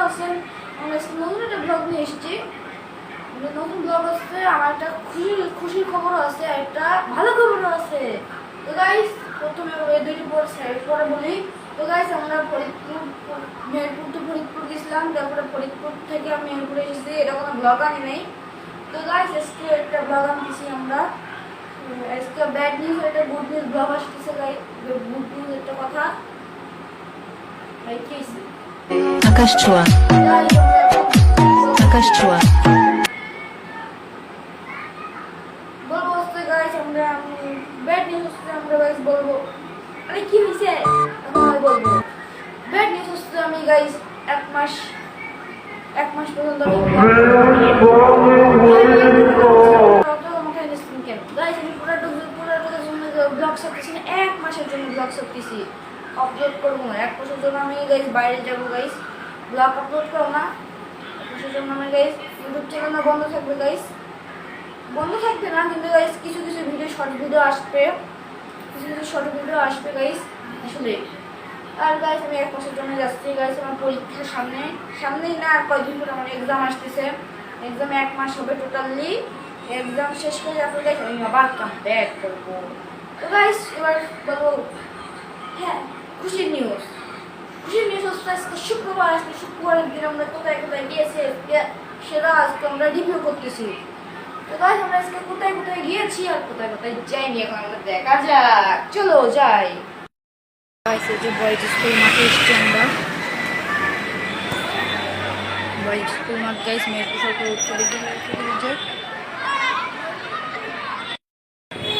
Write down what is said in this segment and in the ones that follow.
আছেন? আমরা নতুন একটা ব্লগ নিয়ে এসেছি। নতুন ব্লগ আসছে, আমার একটা খুশির খবরও আছে, একটা ভালো খবরও আছে। তো গাইস, প্রথমে এই দুইটি পরে বলি। তো গাইস, আমরা মেহেরপুর টু ফরিদপুর গেছিলাম, তারপরে ফরিদপুর থেকে আমি মেহেরপুরে এসেছি। এটা কোনো ব্লগ আনি নেই। তো গাইস, আজকে একটা ব্লগ আনতেছি আমরা। আজকে ব্যাড নিউজ, একটা গুড নিউজ ব্লগ আসতেছে। গাইস, গুড নিউজ একটা কথা। ভাই কি হয়েছে? আকাশ ছোঁয়া, আকাশ ছোঁয়া। বলবো হচ্ছে গাইস, আমরা ব্যাড নিউজ হচ্ছে আমরা গাইস বলবো। আরে কি হয়েছে এখন আমি বলবো। ব্যাড নিউজ হচ্ছে আমি গাইস এক মাস পর্যন্ত ব্লগ করতেছি না, 1 মাসের জন্য ব্লগ করতেছি। আপলোড করবো না 1 মাসের জন্য। আমি গাইস বাইরে যাবো গাইস, ব্লগ আপলোড করবো না 1 মাসের জন্য। আমি গাইস ইউটিউব চ্যানেল বন্ধ থাকবে গাইস, বন্ধ থাকবে না কিন্তু গাইস কিছু ভিডিও শর্ট ভিডিও আসবে, গাইস আসলে। আর গাইস আমি 1 মাসের জন্য যাচ্ছি গাইস। আমার পরীক্ষার সামনেই না, আর কয়েকদিন পরে আমার এক্সাম আসতেছে। এক্সামে 1 মাস হবে টোটালি। এক্সাম শেষ করে তারপর গাইস আমি আবার ব্যাক করবো। তো গাইস এবার বলবো, হ্যাঁ খুশির নিউজ হচ্ছে আজকে শুক্রবারের দিন আমরা কোথায় গিয়েছি সেটা আজকে আমরা রিভিউ করতেছি। তো গাইস আমরা আজকে কোথায় গিয়েছি আর কোথায় যাইনি, এখন আমরা দেখা যাক, চলো যাই। গাইস এই যে বয়েজ স্কুল মাঠে এসেছি আমরা। বয়েজ স্কুল মাঠ গাইস, মেহেরপুর সরকারি উচ্চ বিদ্যালয়।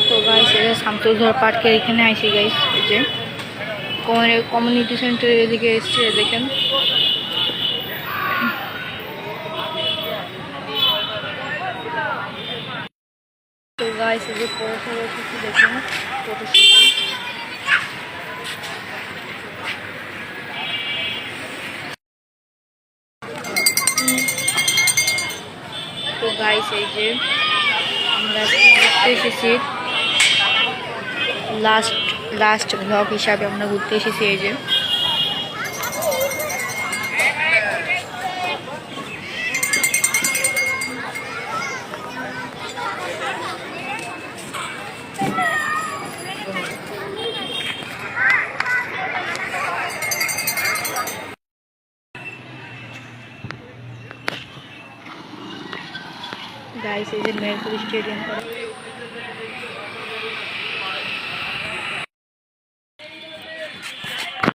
তো গাইস এই যে শামসুলঝড় পার্কের এখানে আইসি গাইস, এই যে কমিউনিটি সেন্টার এদিকে এসছে দেখেন। তো গাইস এই যে পড়াশোনা কিছু দেখেন, তো গাইস এই যে আমরা ঘুরতে এসেছি, লাস্ট ব্লগ হিসাবে আমরা ঘুরতে এসেছি। এই যে গাইস এই যে মেহেরপুর স্টেডিয়াম।